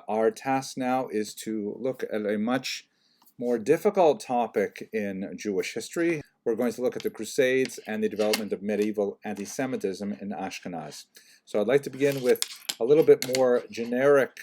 Our task now is to look at a much more difficult topic in Jewish history. We're going to look at the Crusades and the development of medieval anti-Semitism in Ashkenaz. So I'd like to begin with a little bit more generic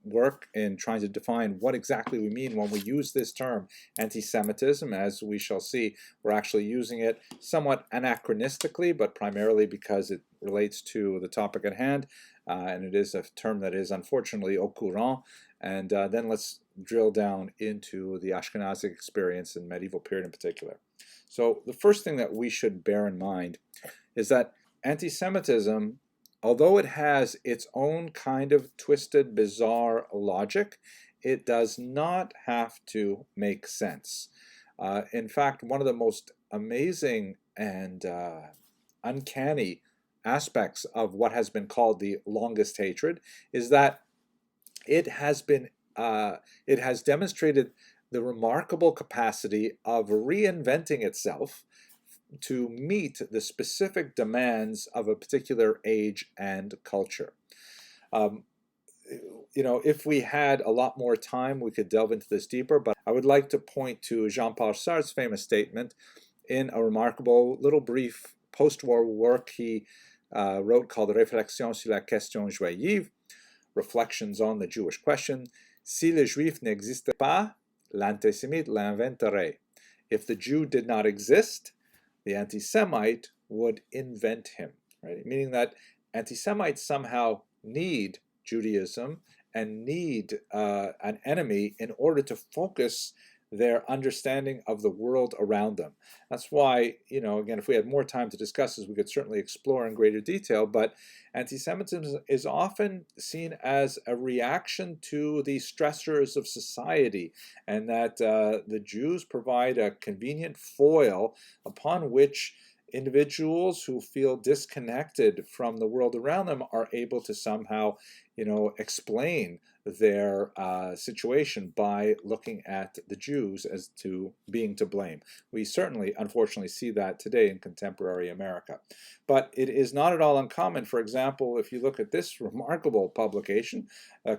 work in trying to define what exactly we mean when we use this term anti-Semitism. As we shall see, we're actually using it somewhat anachronistically, but primarily because it relates to the topic at hand, and it is a term that is unfortunately au courant. And then let's drill down into the Ashkenazic experience in medieval period in particular. So the first thing that we should bear in mind is that anti-Semitism, although it has its own kind of twisted, bizarre logic, it does not have to make sense. In fact, one of the most amazing and uncanny aspects of what has been called the longest hatred is that it has demonstrated the remarkable capacity of reinventing itself to meet the specific demands of a particular age and culture. If we had a lot more time, we could delve into this deeper, but I would like to point to Jean-Paul Sartre's famous statement in a remarkable little brief post-war work he wrote called Réflexions sur la question juive, Reflections on the Jewish Question. Si le juif n'existe pas, l'antisémite l'inventerait. If the Jew did not exist, the anti-Semite would invent him, right? Meaning that anti-Semites somehow need Judaism and need an enemy in order to focus their understanding of the world around them. That's why, again, if we had more time to discuss this, we could certainly explore in greater detail, but anti-Semitism is often seen as a reaction to the stressors of society, and that the Jews provide a convenient foil upon which individuals who feel disconnected from the world around them are able to somehow, explain their situation by looking at the Jews as to being to blame. We certainly, unfortunately, see that today in contemporary America. But it is not at all uncommon. For example, if you look at this remarkable publication,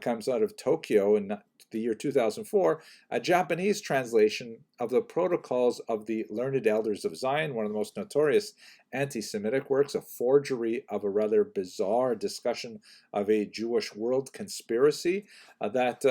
comes out of Tokyo in the year 2004, a Japanese translation of the Protocols of the Learned Elders of Zion, one of the most notorious anti-Semitic works, a forgery of a rather bizarre discussion of a Jewish world conspiracy that,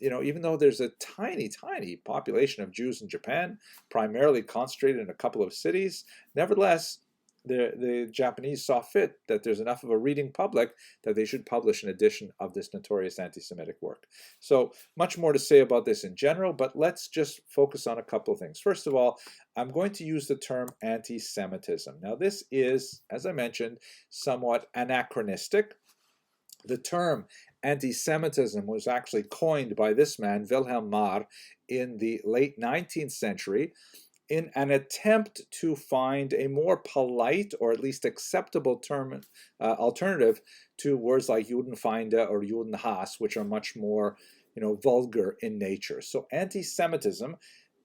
even though there's a tiny, tiny population of Jews in Japan, primarily concentrated in a couple of cities, nevertheless, the Japanese saw fit that there's enough of a reading public that they should publish an edition of this notorious anti-Semitic work. So much more to say about this in general, but let's just focus on a couple of things. First of all, I'm going to use the term anti-Semitism. Now this is, as I mentioned, somewhat anachronistic. The term anti-Semitism was actually coined by this man, Wilhelm Marr, in the late 19th century, in an attempt to find a more polite or at least acceptable term alternative to words like Judenfeinde or Judenhass, which are much more, vulgar in nature. So anti-Semitism,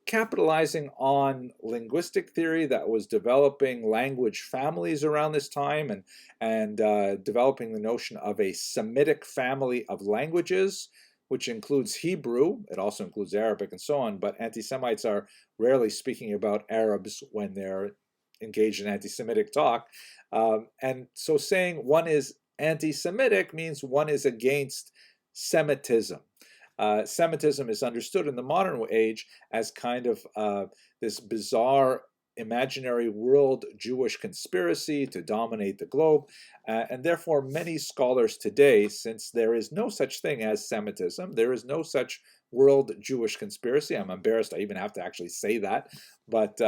capitalizing on linguistic theory that was developing language families around this time and developing the notion of a Semitic family of languages, which includes Hebrew, it also includes Arabic and so on, but anti-Semites are rarely speaking about Arabs when they're engaged in anti-Semitic talk. And so saying one is anti-Semitic means one is against Semitism. Semitism is understood in the modern age as kind of this bizarre imaginary world Jewish conspiracy to dominate the globe, and therefore many scholars today, since there is no such thing as Semitism, there is no such world Jewish conspiracy. I'm embarrassed I even have to actually say that, but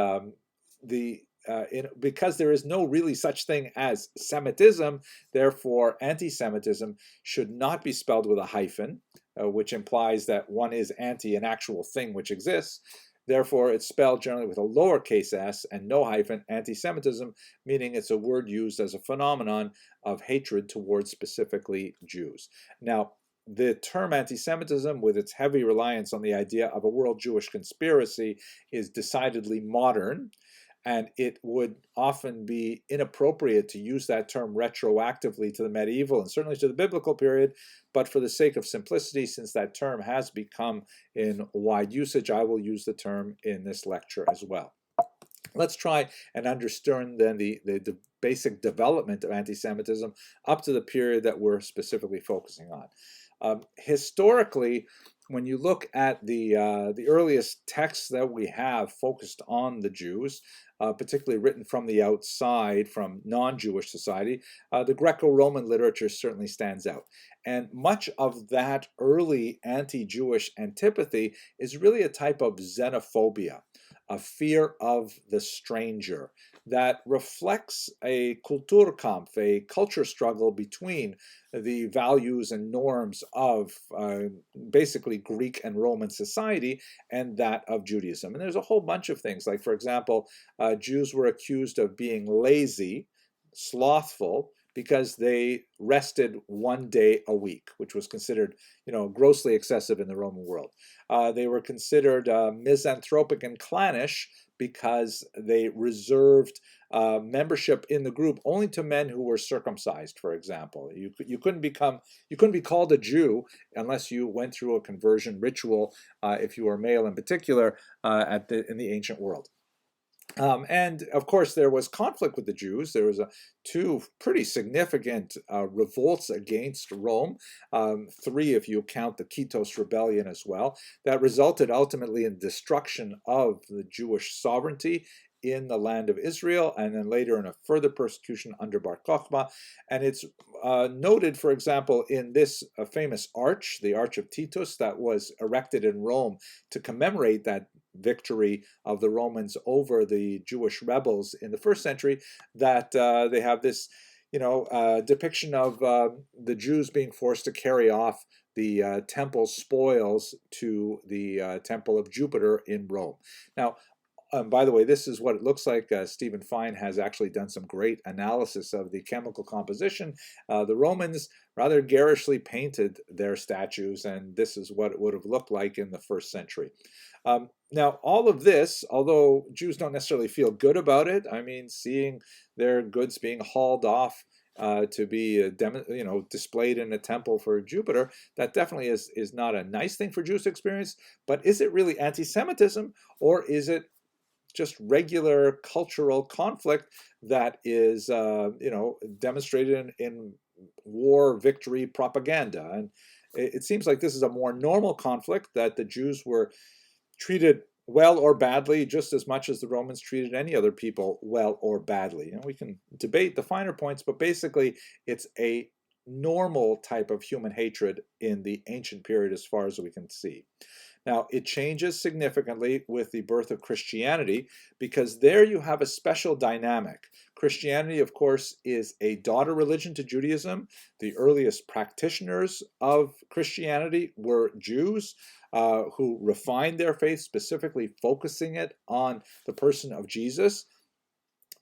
because there is no really such thing as Semitism, therefore anti-Semitism should not be spelled with a hyphen, which implies that one is anti an actual thing which exists. Therefore, it's spelled generally with a lowercase s and no hyphen, anti-Semitism, meaning it's a word used as a phenomenon of hatred towards specifically Jews. Now, the term anti-Semitism, with its heavy reliance on the idea of a world Jewish conspiracy, is decidedly modern. and it would often be inappropriate to use that term retroactively to the medieval and certainly to the biblical period, but for the sake of simplicity, since that term has become in wide usage, I will use the term in this lecture as well. Let's try and understand then the basic development of anti-Semitism up to the period that we're specifically focusing on. Historically, when you look at the earliest texts that we have focused on the Jews, particularly written from the outside, from non-Jewish society, the Greco-Roman literature certainly stands out. And much of that early anti-Jewish antipathy is really a type of xenophobia, a fear of the stranger that reflects a Kulturkampf, a culture struggle between the values and norms of basically Greek and Roman society and that of Judaism. And there's a whole bunch of things, like, for example, Jews were accused of being lazy, slothful, because they rested one day a week, which was considered, grossly excessive in the Roman world. They were considered misanthropic and clannish because they reserved membership in the group only to men who were circumcised, for example. You couldn't be called a Jew unless you went through a conversion ritual, if you were male in particular, in the ancient world. And of course, there was conflict with the Jews. There was two pretty significant revolts against Rome, three if you count the Kitos Rebellion as well, that resulted ultimately in destruction of the Jewish sovereignty in the land of Israel, and then later in a further persecution under Bar Kokhba. And it's noted, for example, in this famous arch, the Arch of Titus, that was erected in Rome to commemorate that victory of the Romans over the Jewish rebels in the first century, that they have this, depiction of the Jews being forced to carry off the temple spoils to the temple of Jupiter in Rome. Now, by the way, this is what it looks like. Stephen Fine has actually done some great analysis of the chemical composition. The Romans rather garishly painted their statues, and this is what it would have looked like in the first century. Now, all of this, although Jews don't necessarily feel good about it, I mean, seeing their goods being hauled off to be displayed in a temple for Jupiter, that definitely is not a nice thing for Jews to experience. But is it really anti-Semitism, or is it just regular cultural conflict that is, demonstrated in war victory propaganda? And it seems like this is a more normal conflict, that the Jews were treated well or badly just as much as the Romans treated any other people well or badly. We can debate the finer points, but basically it's a normal type of human hatred in the ancient period as far as we can see. Now, it changes significantly with the birth of Christianity, because there you have a special dynamic. Christianity, of course, is a daughter religion to Judaism. The earliest practitioners of Christianity were Jews who refined their faith, specifically focusing it on the person of Jesus.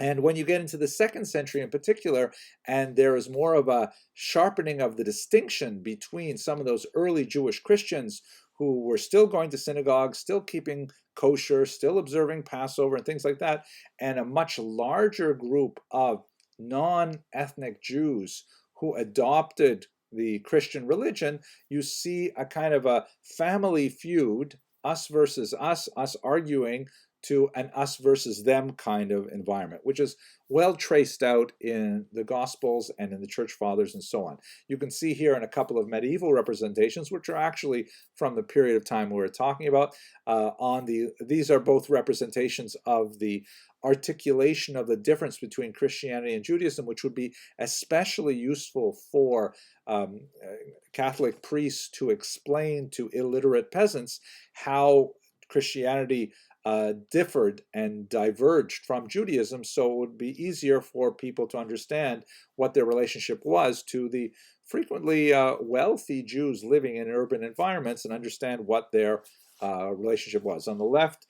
And when you get into the second century in particular, and there is more of a sharpening of the distinction between some of those early Jewish Christians who were still going to synagogue, still keeping kosher, still observing Passover and things like that, and a much larger group of non-ethnic Jews who adopted the Christian religion, you see a kind of a family feud, us versus us arguing to an us versus them kind of environment, which is well traced out in the Gospels and in the Church Fathers and so on. You can see here in a couple of medieval representations, which are actually from the period of time we're talking about. These are both representations of the articulation of the difference between Christianity and Judaism, which would be especially useful for Catholic priests to explain to illiterate peasants how Christianity differed and diverged from Judaism, so it would be easier for people to understand what their relationship was to the frequently wealthy Jews living in urban environments, and understand what their relationship was. On the left,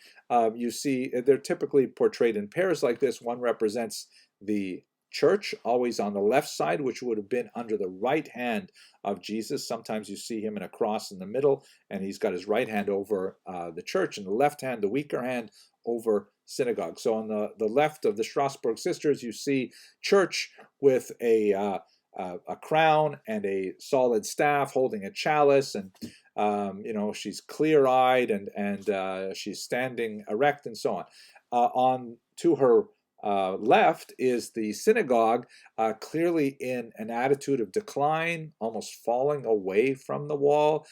you see they're typically portrayed in pairs like this. One represents the church, always on the left side, which would have been under the right hand of Jesus. Sometimes you see him in a cross in the middle, and he's got his right hand over the church, and the left hand, the weaker hand, over synagogue. So on the left of the Strasbourg Sisters, you see church with a crown and a solid staff holding a chalice, and she's clear-eyed and she's standing erect and so on. On to her left is the synagogue, clearly in an attitude of decline, almost falling away from the wall.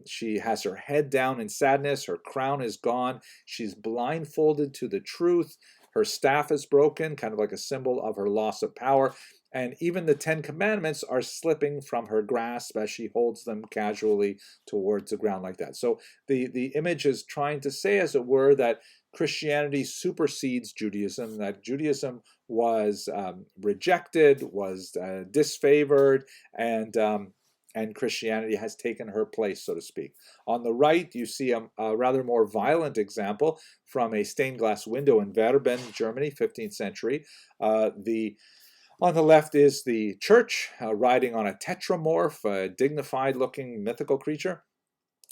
She has her head down in sadness. Her crown is gone. She's blindfolded to the truth. Her staff is broken, kind of like a symbol of her loss of power. And even the Ten Commandments are slipping from her grasp as she holds them casually towards the ground like that. So the image is trying to say, as it were, that Christianity supersedes Judaism, that Judaism was rejected, was disfavored, and Christianity has taken her place, so to speak. On the right, you see a rather more violent example from a stained glass window in Verben, Germany, 15th century. On the left is the church riding on a tetramorph, a dignified-looking mythical creature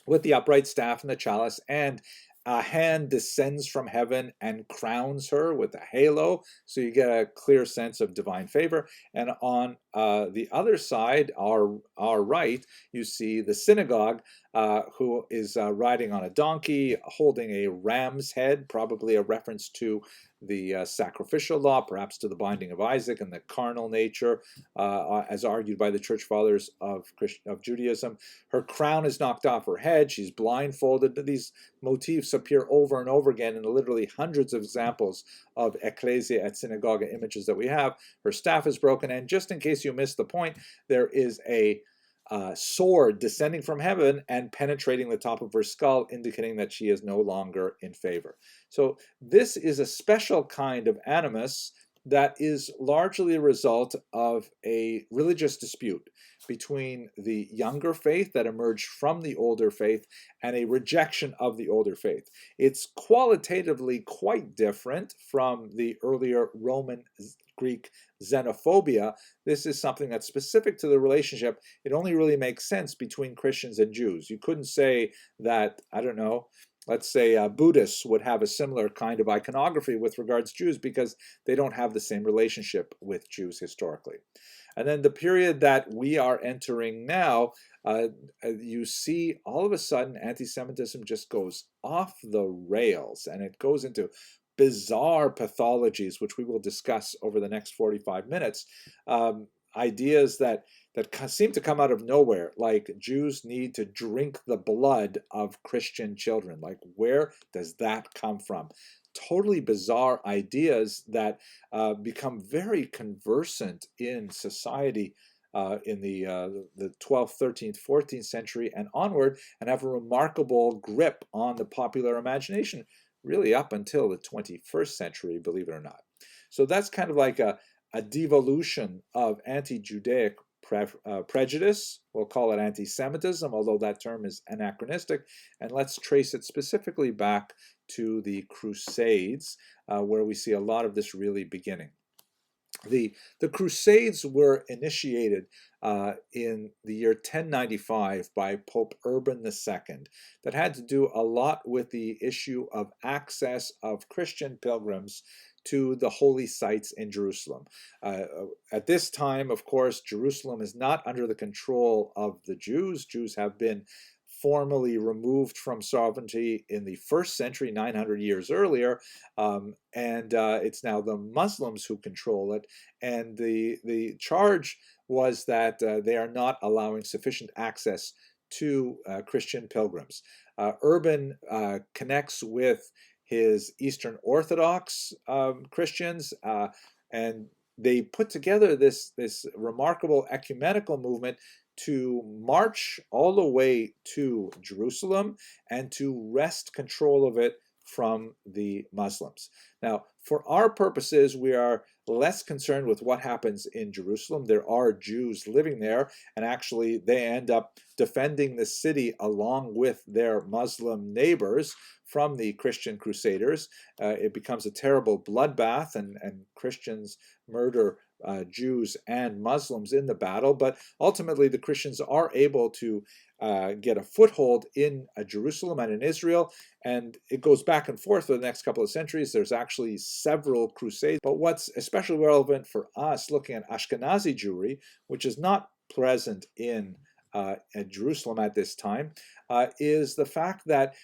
with the upright staff and the chalice, and a hand descends from heaven and crowns her with a halo, so you get a clear sense of divine favor. And on the other side, our right, you see the synagogue, who is riding on a donkey, holding a ram's head, probably a reference to the sacrificial law, perhaps to the binding of Isaac and the carnal nature, as argued by the church fathers of Judaism. Her crown is knocked off her head. She's blindfolded. These motifs appear over and over again in literally hundreds of examples of ecclesia et synagoga images that we have. Her staff is broken, and just in case you missed the point, there is a sword descending from heaven and penetrating the top of her skull, indicating that she is no longer in favor. So this is a special kind of animus that is largely a result of a religious dispute between the younger faith that emerged from the older faith and a rejection of the older faith. It's qualitatively quite different from the earlier Roman Greek xenophobia. This is something that's specific to the relationship. It only really makes sense between Christians and Jews. You couldn't say that, I don't know, let's say Buddhists would have a similar kind of iconography with regards to Jews because they don't have the same relationship with Jews historically. And then the period that we are entering now, you see all of a sudden anti-Semitism just goes off the rails, and it goes into bizarre pathologies, which we will discuss over the next 45 minutes. Ideas that seem to come out of nowhere, like Jews need to drink the blood of Christian children. Like, where does that come from? Totally bizarre ideas that become very conversant in society in the 12th, 13th, 14th century and onward, and have a remarkable grip on the popular imagination, really up until the 21st century, believe it or not. So that's kind of like a devolution of anti-Judaic prejudice. We'll call it anti-Semitism, although that term is anachronistic. And let's trace it specifically back to the Crusades, where we see a lot of this really beginning. The Crusades were initiated in the year 1095 by Pope Urban II, that had to do a lot with the issue of access of Christian pilgrims to the holy sites in Jerusalem. At this time, of course, Jerusalem is not under the control of the Jews. Jews have been formally removed from sovereignty in the 1st century, 900 years earlier, and it's now the Muslims who control it. And the charge was that they are not allowing sufficient access to Christian pilgrims. Urban connects with his Eastern Orthodox Christians, and they put together this remarkable ecumenical movement to march all the way to Jerusalem and to wrest control of it from the Muslims. Now, for our purposes, we are less concerned with what happens in Jerusalem. There are Jews living there, and actually they end up defending the city along with their Muslim neighbors from the Christian crusaders. It becomes a terrible bloodbath, and Christians murder Jews and Muslims in the battle, but ultimately the Christians are able to get a foothold in Jerusalem and in Israel, and it goes back and forth for the next couple of centuries. There's actually several crusades, but what's especially relevant for us looking at Ashkenazi Jewry, which is not present in Jerusalem at this time, is the fact that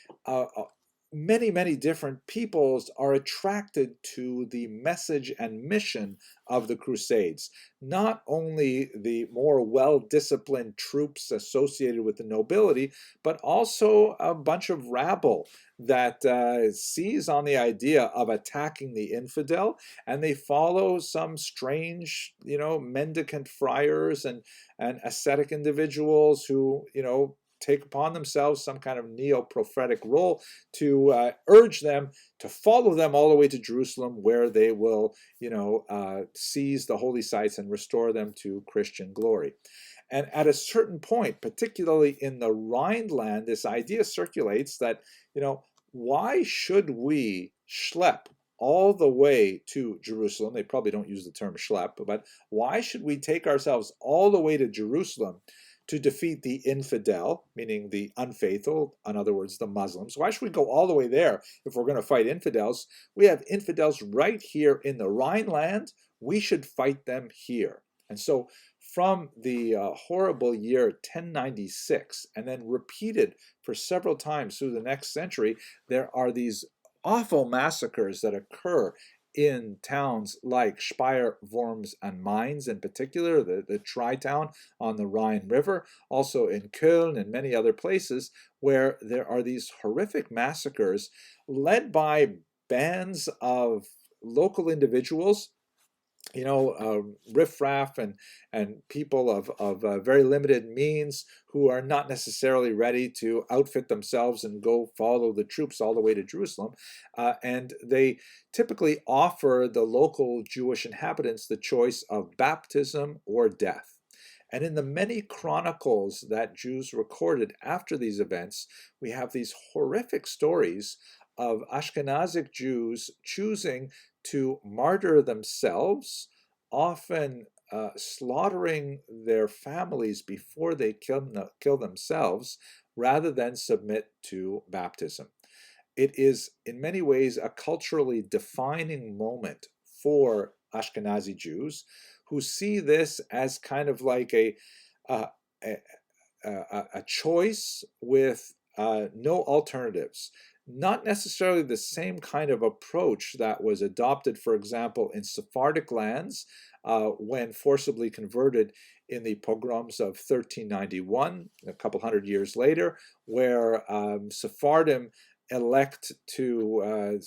many, many different peoples are attracted to the message and mission of the Crusades. Not only the more well-disciplined troops associated with the nobility, but also a bunch of rabble that seize on the idea of attacking the infidel, and they follow some strange, mendicant friars and ascetic individuals who, take upon themselves some kind of neo-prophetic role to urge them to follow them all the way to Jerusalem, where they will, seize the holy sites and restore them to Christian glory. And at a certain point, particularly in the Rhineland, this idea circulates that, why should we schlep all the way to Jerusalem? They probably don't use the term schlep, but why should we take ourselves all the way to Jerusalem to defeat the infidel, meaning the unfaithful, in other words, the Muslims? Why should we go all the way there if we're going to fight infidels? We have infidels right here in the Rhineland. We should fight them here. And so from the horrible year 1096, and then repeated for several times through the next century, there are these awful massacres that occur in towns like Speyer, Worms, and Mainz in particular, the tri-town on the Rhine River, also in Köln and many other places, where there are these horrific massacres led by bands of local individuals, riffraff and people of very limited means who are not necessarily ready to outfit themselves and go follow the troops all the way to Jerusalem. And they typically offer the local Jewish inhabitants the choice of baptism or death. And in the many chronicles that Jews recorded after these events, we have these horrific stories of Ashkenazic Jews choosing to martyr themselves, often slaughtering their families before they kill themselves, rather than submit to baptism. It is in many ways a culturally defining moment for Ashkenazi Jews, who see this as kind of like a choice with no alternatives. Not necessarily the same kind of approach that was adopted, for example, in Sephardic lands when forcibly converted in the pogroms of 1391, a couple hundred years later, where Sephardim elect to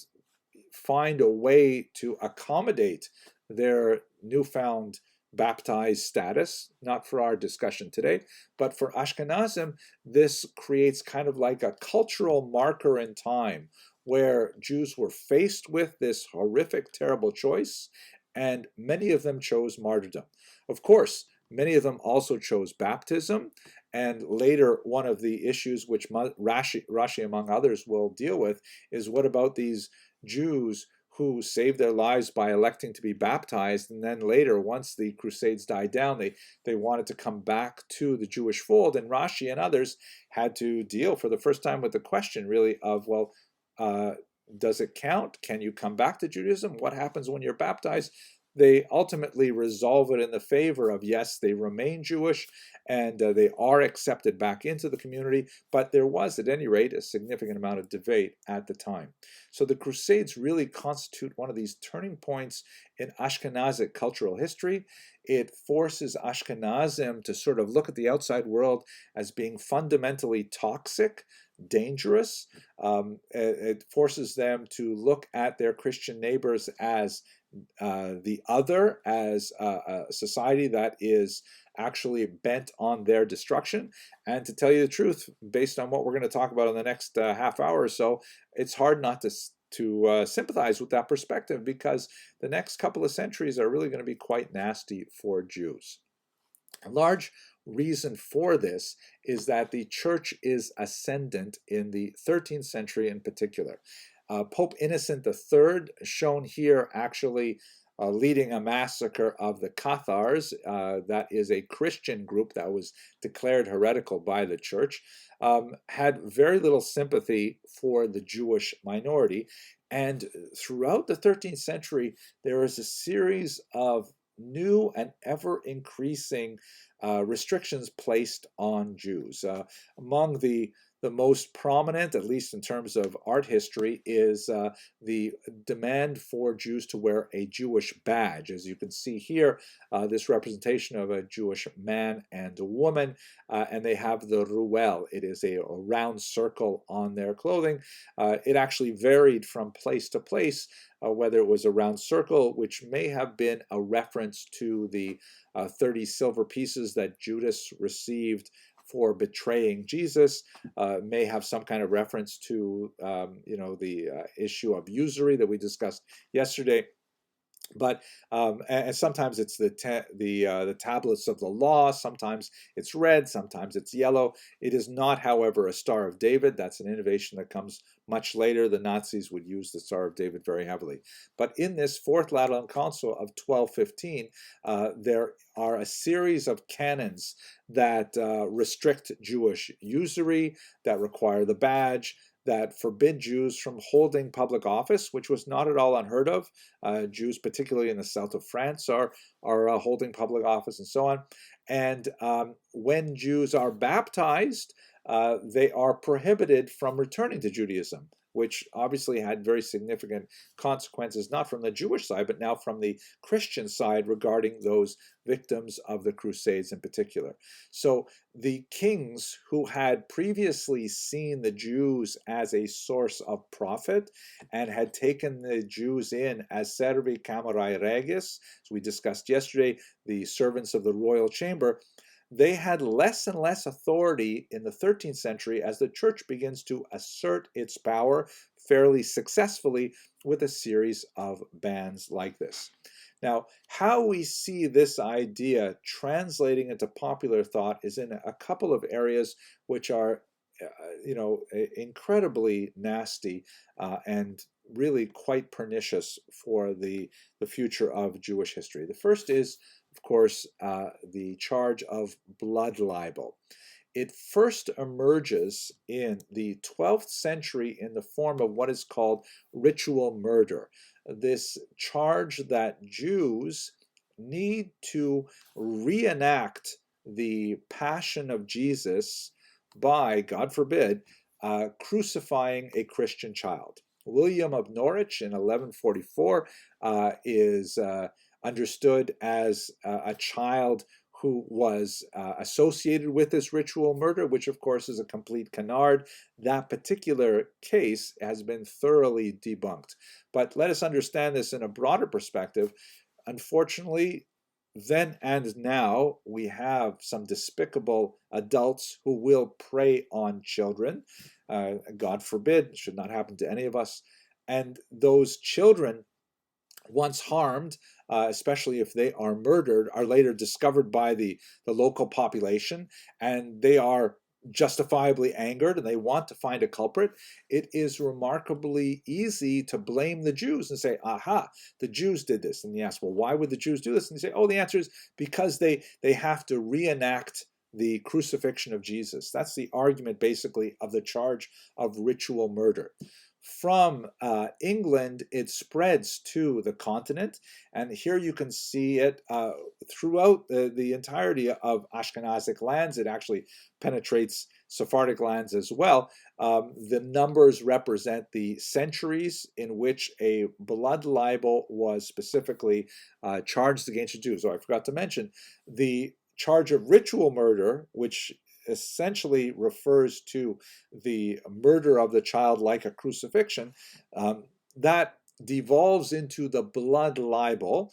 find a way to accommodate their newfound baptized status, not for our discussion today, but for Ashkenazim, this creates kind of like a cultural marker in time where Jews were faced with this horrific, terrible choice, and many of them chose martyrdom. Of course, many of them also chose baptism, and later one of the issues which Rashi, among others, will deal with is what about these Jews who saved their lives by electing to be baptized, and then later, once the Crusades died down, they wanted to come back to the Jewish fold, and Rashi and others had to deal for the first time with the question, really, of, well, does it count? Can you come back to Judaism? What happens when you're baptized? They ultimately resolve it in the favor of, yes, they remain Jewish and they are accepted back into the community, but there was, at any rate, a significant amount of debate at the time. So the Crusades really constitute one of these turning points in Ashkenazic cultural history. It forces Ashkenazim to sort of look at the outside world as being fundamentally toxic, dangerous. It forces them to look at their Christian neighbors as the other, as a society that is actually bent on their destruction. And to tell you the truth, based on what we're going to talk about in the next half hour or so, it's hard not to sympathize with that perspective, because the next couple of centuries are really going to be quite nasty for Jews. A large reason for this is that the church is ascendant in the 13th century in particular. Pope Innocent III, shown here actually leading a massacre of the Cathars. That is a Christian group that was declared heretical by the church, had very little sympathy for the Jewish minority. And throughout the 13th century, there is a series of new and ever increasing restrictions placed on Jews. Among the most prominent, at least in terms of art history, is the demand for Jews to wear a Jewish badge. As you can see here, this representation of a Jewish man and a woman, and they have the ruel. It is a round circle on their clothing. It actually varied from place to place, whether it was a round circle, which may have been a reference to the 30 silver pieces that Judas received for betraying Jesus, may have some kind of reference to the issue of usury that we discussed yesterday. But and sometimes it's the tablets of the law. Sometimes it's red. Sometimes it's yellow. It is not, however, a Star of David. That's an innovation that comes much later. The Nazis would use the Star of David very heavily. But in this Fourth Lateran Council of 1215, there are a series of canons that restrict Jewish usury, that require the badge, that forbid Jews from holding public office, which was not at all unheard of. Jews, particularly in the south of France, are holding public office and so on. And when Jews are baptized, they are prohibited from returning to Judaism, which obviously had very significant consequences, not from the Jewish side, but now from the Christian side regarding those victims of the Crusades in particular. So the kings who had previously seen the Jews as a source of profit and had taken the Jews in as servi camerae regis, as we discussed yesterday, the servants of the royal chamber, they had less and less authority in the 13th century as the church begins to assert its power fairly successfully with a series of bans like this. Now, how we see this idea translating into popular thought is in a couple of areas which are, incredibly nasty and really quite pernicious for the future of Jewish history. The first is, of course, the charge of blood libel. It first emerges in the 12th century in the form of what is called ritual murder. This charge that Jews need to reenact the passion of Jesus by, God forbid, crucifying a Christian child. William of Norwich in 1144 is understood as a child who was associated with this ritual murder, which of course is a complete canard. That particular case has been thoroughly debunked. But let us understand this in a broader perspective. Unfortunately, then and now, we have some despicable adults who will prey on children. God forbid, it should not happen to any of us. And those children, once harmed, especially if they are murdered, are later discovered by the local population, and they are justifiably angered and they want to find a culprit. It is remarkably easy to blame the Jews and say, aha, the Jews did this. And you ask, well, why would the Jews do this? And you say, oh, the answer is because they have to reenact the crucifixion of Jesus. That's the argument, basically, of the charge of ritual murder. From England, it spreads to the continent, and here you can see it throughout the entirety of Ashkenazic lands. It actually penetrates Sephardic lands as well. The numbers represent the centuries in which a blood libel was specifically charged against the Jews. So I forgot to mention the charge of ritual murder, which essentially refers to the murder of the child like a crucifixion, that devolves into the blood libel,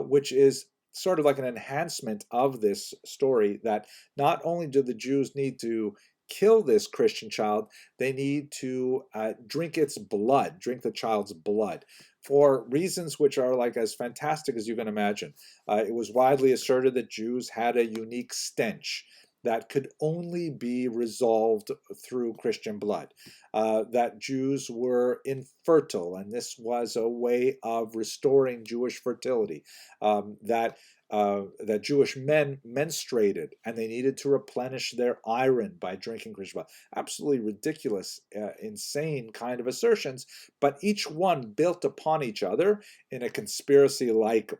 which is sort of like an enhancement of this story, that not only do the Jews need to kill this Christian child, they need to drink its blood, drink the child's blood, for reasons which are like as fantastic as you can imagine. It was widely asserted that Jews had a unique stench. that could only be resolved through Christian blood, that Jews were infertile, and this was a way of restoring Jewish fertility, that Jewish men menstruated and they needed to replenish their iron by drinking Christian blood. Absolutely ridiculous, insane kind of assertions, but each one built upon each other in a conspiracy-like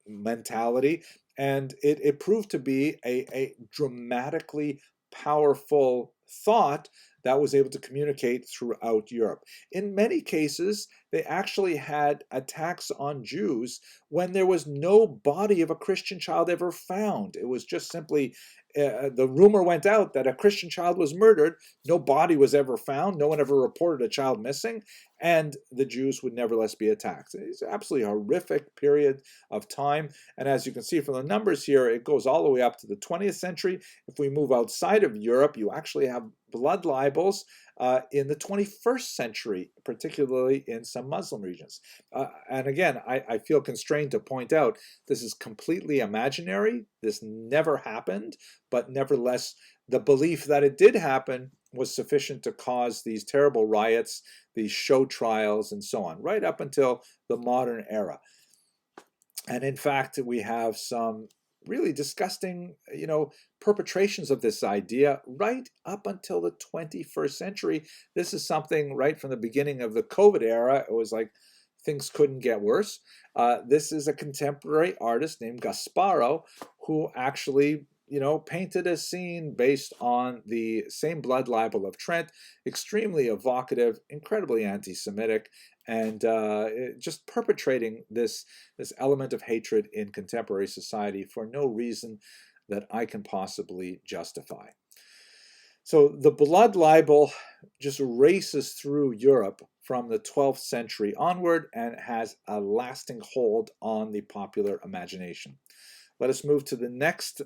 mentality, and it proved to be a dramatically powerful thought that was able to communicate throughout Europe. In many cases, they actually had attacks on Jews when there was no body of a Christian child ever found. It was just simply, the rumor went out that a Christian child was murdered. No body was ever found. No one ever reported a child missing, and the Jews would nevertheless be attacked. It's an absolutely horrific period of time, and as you can see from the numbers here, it goes all the way up to the 20th century. If we move outside of Europe, you actually have blood libels in the 21st century, particularly in some Muslim regions. And again, I feel constrained to point out this is completely imaginary. This never happened, but nevertheless, the belief that it did happen was sufficient to cause these terrible riots, these show trials, and so on, right up until the modern era. And in fact, we have some really disgusting, perpetrations of this idea right up until the 21st century. This is something right from the beginning of the COVID era. It was like things couldn't get worse. This is a contemporary artist named Gasparo who actually, painted a scene based on the same blood libel of Trent, extremely evocative, incredibly anti-Semitic, and just perpetrating this element of hatred in contemporary society for no reason that I can possibly justify. So the blood libel just races through Europe from the 12th century onward and has a lasting hold on the popular imagination. Let us move to the next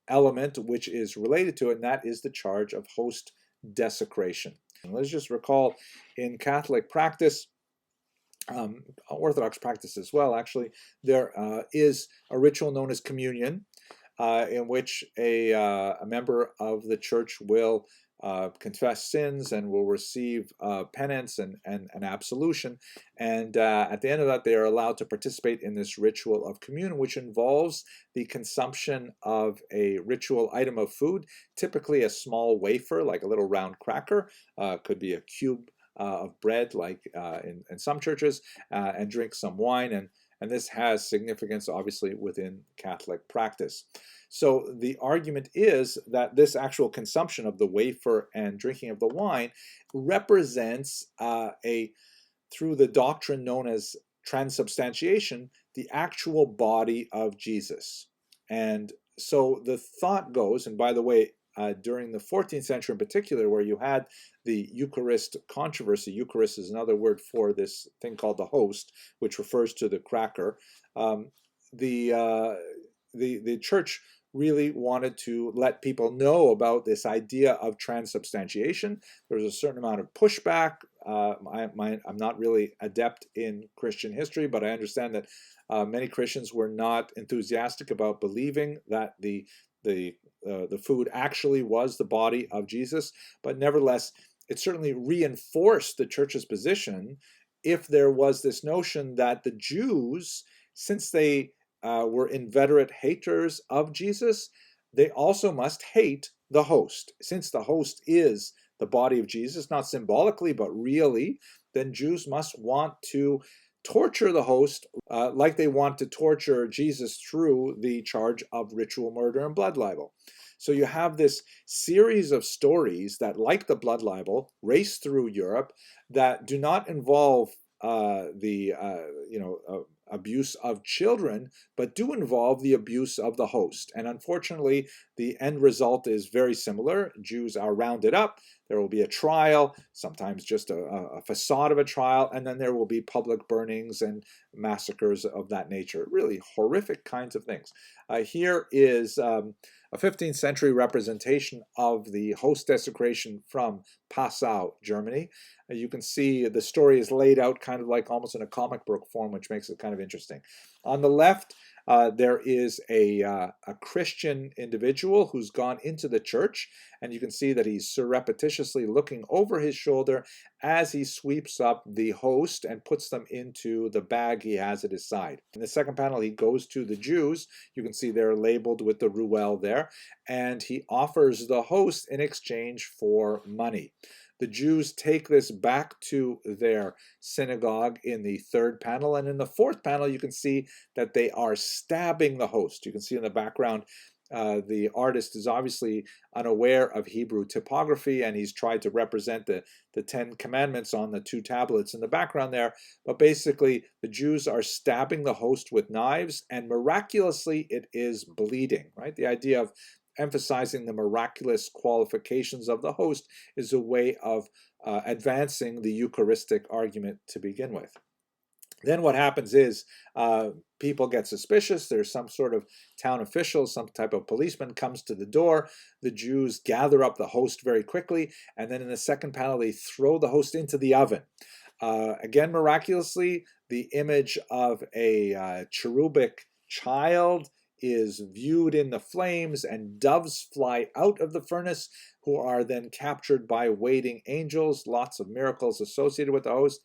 element which is related to it, and that is the charge of host desecration. And let's just recall in Catholic practice, Orthodox practice as well, actually, there is a ritual known as communion, in which a member of the church will confess sins and will receive penance and absolution. And at the end of that, they are allowed to participate in this ritual of communion, which involves the consumption of a ritual item of food, typically a small wafer, like a little round cracker, could be a cube of bread, like in some churches, and drink some wine. And this has significance, obviously, within Catholic practice. So the argument is that this actual consumption of the wafer and drinking of the wine represents through the doctrine known as transubstantiation, the actual body of Jesus. And so the thought goes, and by the way, during the 14th century in particular, where you had the Eucharist controversy. Eucharist is another word for this thing called the host, which refers to the cracker. The church really wanted to let people know about this idea of transubstantiation. There was a certain amount of pushback. I'm not really adept in Christian history, but I understand that many Christians were not enthusiastic about believing that the food actually was the body of Jesus, but nevertheless, it certainly reinforced the church's position if there was this notion that the Jews, since they were inveterate haters of Jesus, they also must hate the host. Since the host is the body of Jesus, not symbolically, but really, then Jews must want to torture the host like they want to torture Jesus through the charge of ritual murder and blood libel. So you have this series of stories that, like the blood libel, race through Europe that do not involve abuse of children, but do involve the abuse of the host. And unfortunately, the end result is very similar. Jews are rounded up. There will be a trial, sometimes just a facade of a trial, and then there will be public burnings and massacres of that nature. Really horrific kinds of things. Here is a 15th century representation of the host desecration from Passau, Germany. You can see the story is laid out kind of like almost in a comic book form, which makes it kind of interesting. On the left, There is a Christian individual who's gone into the church, and you can see that he's surreptitiously looking over his shoulder as he sweeps up the host and puts them into the bag he has at his side. In the second panel, he goes to the Jews. You can see they're labeled with the ruel there, and he offers the host in exchange for money. The Jews take this back to their synagogue in the third panel, and in the fourth panel you can see that they are stabbing the host. You can see in the background the artist is obviously unaware of Hebrew typography, and he's tried to represent the Ten Commandments on the two tablets in the background there. But basically, the Jews are stabbing the host with knives, and miraculously it is bleeding, right? The idea of emphasizing the miraculous qualifications of the host is a way of advancing the Eucharistic argument to begin with. Then what happens is people get suspicious. There's some sort of town official, some type of policeman comes to the door. The Jews gather up the host very quickly, and then in the second panel they throw the host into the oven. Again, miraculously, the image of a cherubic child is viewed in the flames, and doves fly out of the furnace, who are then captured by waiting angels. Lots of miracles associated with the host.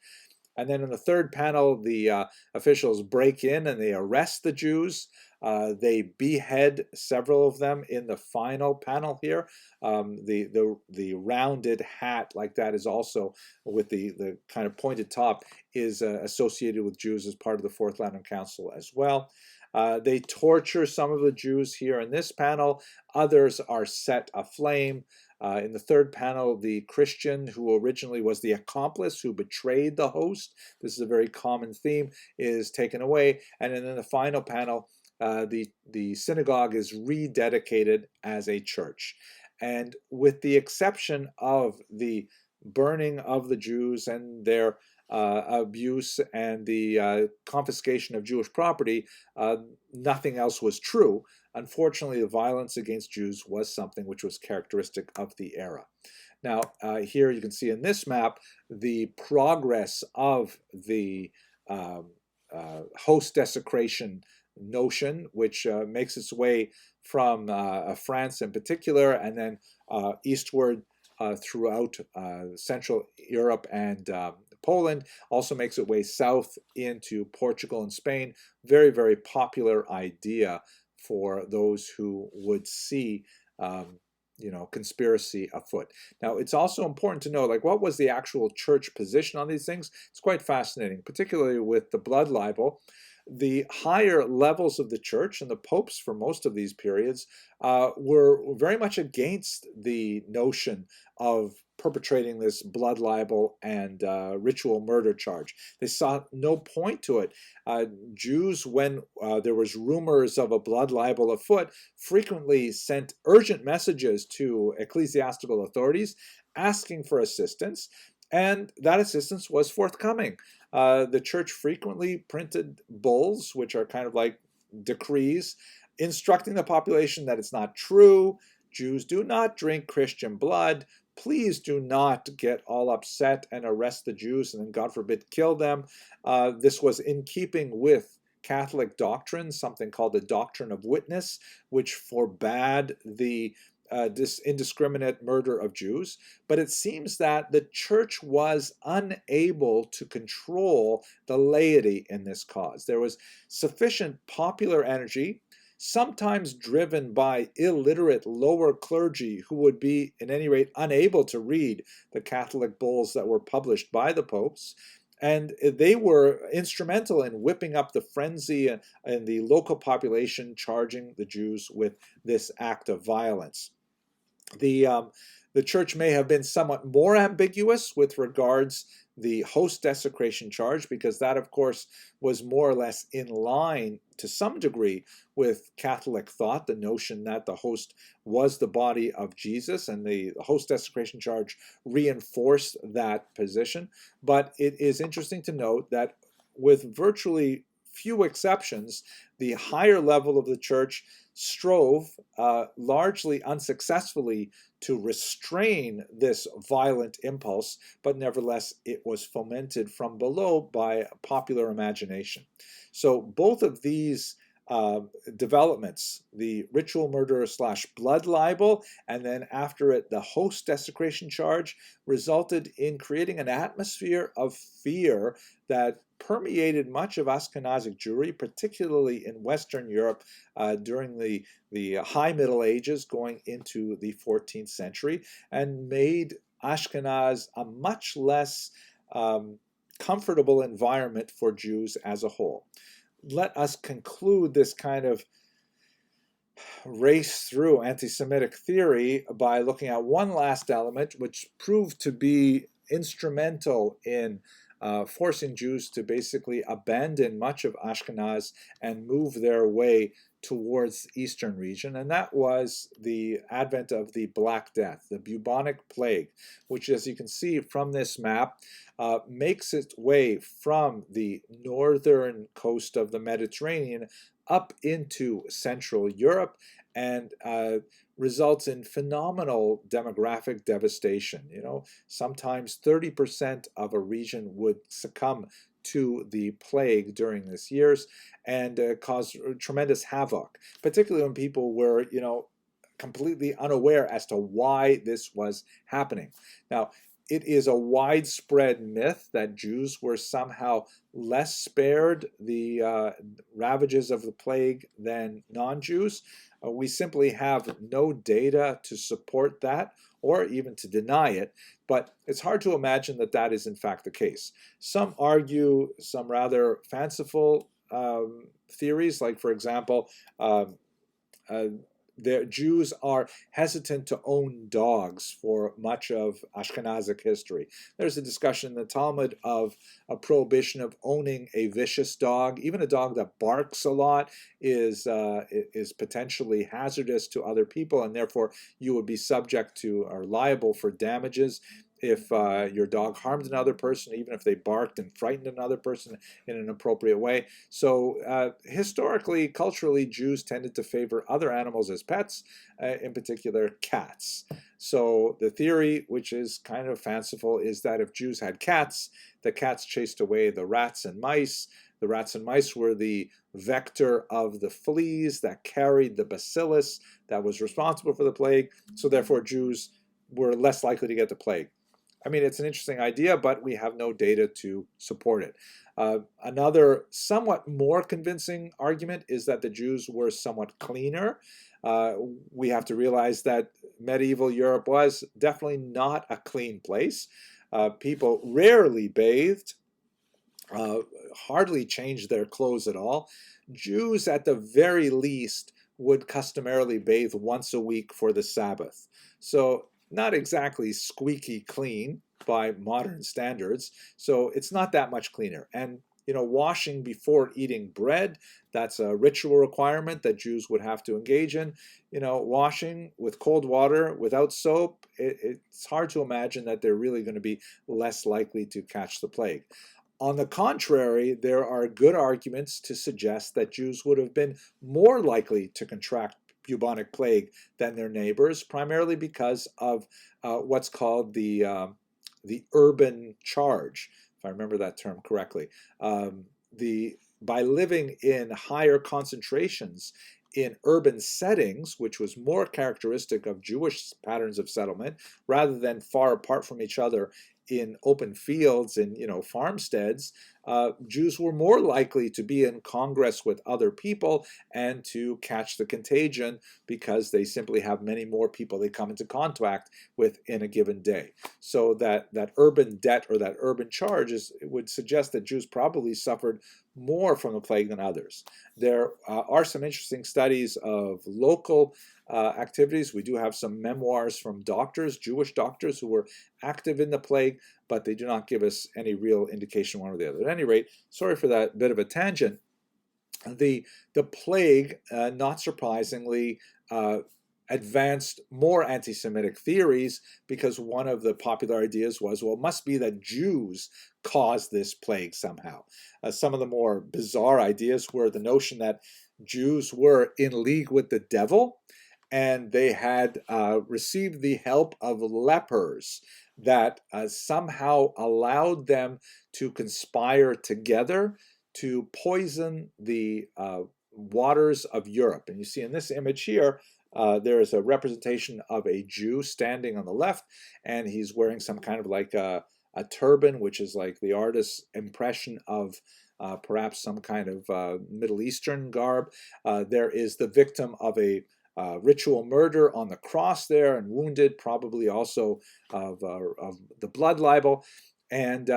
And then in the third panel, the officials break in and they arrest the Jews. They behead several of them in the final panel here. The rounded hat like that is also, with the kind of pointed top, is associated with Jews as part of the Fourth Lateran Council as well. They torture some of the Jews here in this panel. Others are set aflame. In the third panel, the Christian who originally was the accomplice who betrayed the host, this is a very common theme, is taken away. And then in the final panel, the synagogue is rededicated as a church. And with the exception of the burning of the Jews and their abuse and the confiscation of Jewish property, nothing else was true. Unfortunately, the violence against Jews was something which was characteristic of the era. Now, here you can see in this map the progress of the host desecration notion, which makes its way from France in particular, and then eastward throughout Central Europe and Poland, also makes its way south into Portugal and Spain. Very, very popular idea for those who would see conspiracy afoot. Now, it's also important to know, like, what was the actual church position on these things? It's quite fascinating, particularly with the blood libel. The higher levels of the church and the popes for most of these periods were very much against the notion of perpetrating this blood libel and ritual murder charge. They saw no point to it. Jews, when there was rumors of a blood libel afoot, frequently sent urgent messages to ecclesiastical authorities asking for assistance, and that assistance was forthcoming. The church frequently printed bulls, which are kind of like decrees, instructing the population that it's not true. Jews do not drink Christian blood. Please do not get all upset and arrest the Jews and then, God forbid, kill them. This was in keeping with Catholic doctrine, something called the doctrine of witness, which forbade the this indiscriminate murder of Jews. But it seems that the church was unable to control the laity in this cause. There was sufficient popular energy, sometimes driven by illiterate lower clergy who would be, at any rate, unable to read the Catholic bulls that were published by the popes. And they were instrumental in whipping up the frenzy in the local population, charging the Jews with this act of violence. The church may have been somewhat more ambiguous with regards the host desecration charge, because that, of course, was more or less in line to some degree with Catholic thought, the notion that the host was the body of Jesus, and the host desecration charge reinforced that position. But it is interesting to note that with virtually few exceptions, the higher level of the church strove, largely unsuccessfully, to restrain this violent impulse, but nevertheless it was fomented from below by popular imagination. So both of these developments, the ritual murder / blood libel, and then after it, the host desecration charge, resulted in creating an atmosphere of fear that permeated much of Ashkenazic Jewry, particularly in Western Europe during the High Middle Ages going into the 14th century, and made Ashkenaz a much less comfortable environment for Jews as a whole. Let us conclude this kind of race through anti-Semitic theory by looking at one last element, which proved to be instrumental in forcing Jews to basically abandon much of Ashkenaz and move their way towards the eastern region, and that was the advent of the Black Death, the bubonic plague, which, as you can see from this map, makes its way from the northern coast of the Mediterranean up into Central Europe and results in phenomenal demographic devastation. You know, sometimes 30% of a region would succumb to the plague during these years and cause tremendous havoc, particularly when people were, you know, completely unaware as to why this was happening. Now, it is a widespread myth that Jews were somehow less spared the ravages of the plague than non-Jews. We simply have no data to support that or even to deny it, but it's hard to imagine that that is in fact the case. Some argue some rather fanciful theories, like, for example, the Jews are hesitant to own dogs for much of Ashkenazic history. There's a discussion in the Talmud of a prohibition of owning a vicious dog. Even a dog that barks a lot is potentially hazardous to other people, and therefore you would be subject to or liable for damages if your dog harmed another person, even if they barked and frightened another person in an appropriate way. So historically, culturally, Jews tended to favor other animals as pets, in particular cats. So the theory, which is kind of fanciful, is that if Jews had cats, the cats chased away the rats and mice. The rats and mice were the vector of the fleas that carried the bacillus that was responsible for the plague. So therefore, Jews were less likely to get the plague. I mean, it's an interesting idea, but we have no data to support it. Another somewhat more convincing argument is that the Jews were somewhat cleaner. We have to realize that medieval Europe was definitely not a clean place. People rarely bathed, hardly changed their clothes at all. Jews, at the very least, would customarily bathe once a week for the Sabbath. So not exactly squeaky clean by modern standards, so it's not that much cleaner. And you know, washing before eating bread, that's a ritual requirement that Jews would have to engage in. You know, washing with cold water without soap, it's hard to imagine that they're really going to be less likely to catch the plague. On the contrary, there are good arguments to suggest that Jews would have been more likely to contract bubonic plague than their neighbors, primarily because of what's called the urban charge, if I remember that term correctly. By living in higher concentrations in urban settings, which was more characteristic of Jewish patterns of settlement, rather than far apart from each other in open fields and, you know, farmsteads, Jews were more likely to be in congress with other people and to catch the contagion because they simply have many more people they come into contact with in a given day. So that urban debt or that urban charge would suggest that Jews probably suffered more from the plague than others. There are some interesting studies of local activities. We do have some memoirs from doctors, Jewish doctors, who were active in the plague, but they do not give us any real indication one or the other. At any rate, sorry for that bit of a tangent. The plague, not surprisingly, advanced more anti-Semitic theories because one of the popular ideas was, well, it must be that Jews caused this plague somehow. Some of the more bizarre ideas were the notion that Jews were in league with the devil and they had received the help of lepers that somehow allowed them to conspire together to poison the waters of Europe. And you see in this image here, there is a representation of a Jew standing on the left, and he's wearing some kind of like a turban, which is like the artist's impression of perhaps some kind of Middle Eastern garb. There is the victim of a ritual murder on the cross there, and wounded, probably also of the blood libel. And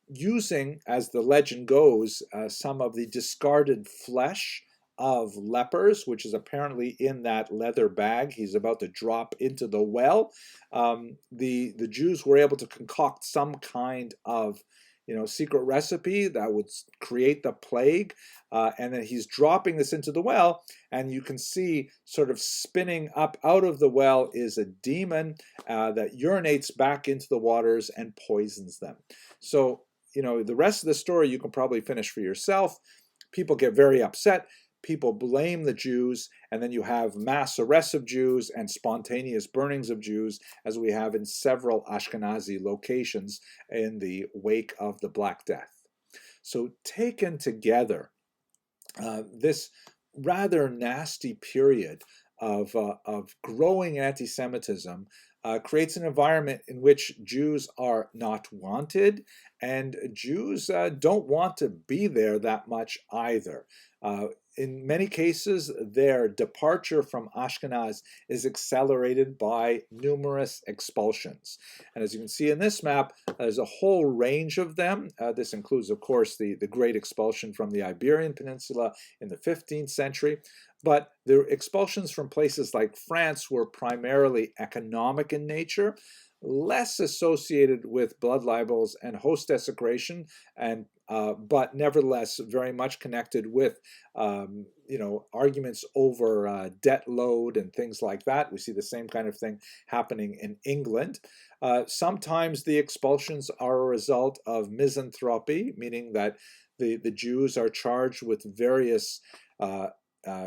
using, as the legend goes, some of the discarded flesh of lepers, which is apparently in that leather bag he's about to drop into the well. The Jews were able to concoct some kind of secret recipe that would create the plague, and then he's dropping this into the well, and you can see sort of spinning up out of the well is a demon that urinates back into the waters and poisons them. So the rest of the story you can probably finish for yourself. People get very upset. People blame the Jews, and then you have mass arrests of Jews and spontaneous burnings of Jews, as we have in several Ashkenazi locations in the wake of the Black Death. So taken together, this rather nasty period of growing anti-Semitism creates an environment in which Jews are not wanted, and Jews don't want to be there that much either. In many cases, their departure from Ashkenaz is accelerated by numerous expulsions. And as you can see in this map, there's a whole range of them. This includes, of course, the great expulsion from the Iberian Peninsula in the 15th century. But the expulsions from places like France were primarily economic in nature, less associated with blood libels and host desecration, and but nevertheless very much connected with arguments over debt load and things like that. We see the same kind of thing happening in England. Sometimes the expulsions are a result of misanthropy, meaning that the Jews are charged with various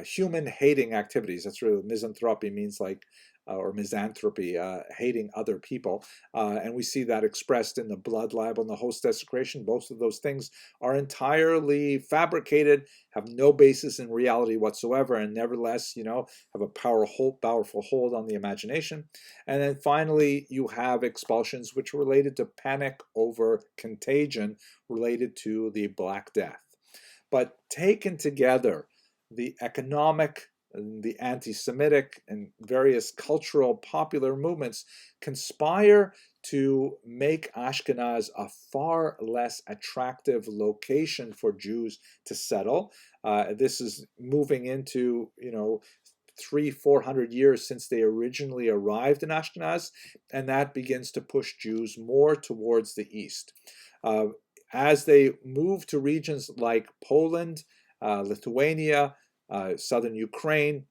human-hating activities. That's really what misanthropy means, like or misanthropy, hating other people. And we see that expressed in the blood libel and the host desecration. Both of those things are entirely fabricated, have no basis in reality whatsoever, and nevertheless, have a powerful hold on the imagination. And then finally, you have expulsions which are related to panic over contagion related to the Black Death. But taken together, the economic, the anti-Semitic, and various cultural popular movements conspire to make Ashkenaz a far less attractive location for Jews to settle. This is moving into, 300-400 years since they originally arrived in Ashkenaz, and that begins to push Jews more towards the east. As they move to regions like Poland, Lithuania, southern Ukraine,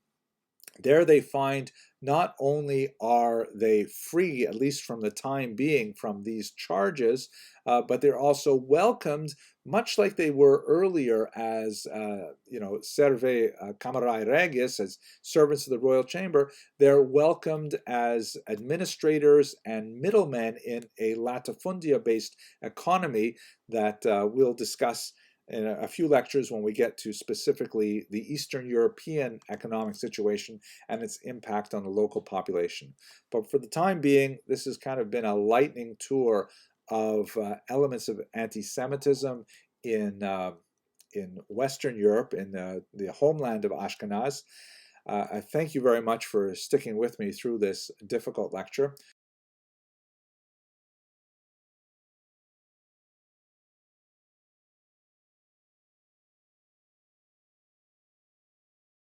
there they find not only are they free, at least from the time being, from these charges, but they're also welcomed, much like they were earlier as, servae camerae regis, as servants of the royal chamber. They're welcomed as administrators and middlemen in a latifundia-based economy that we'll discuss in a few lectures when we get to specifically the Eastern European economic situation and its impact on the local population. But for the time being, this has kind of been a lightning tour of elements of anti-Semitism in Western Europe, in the homeland of Ashkenaz. I thank you very much for sticking with me through this difficult lecture.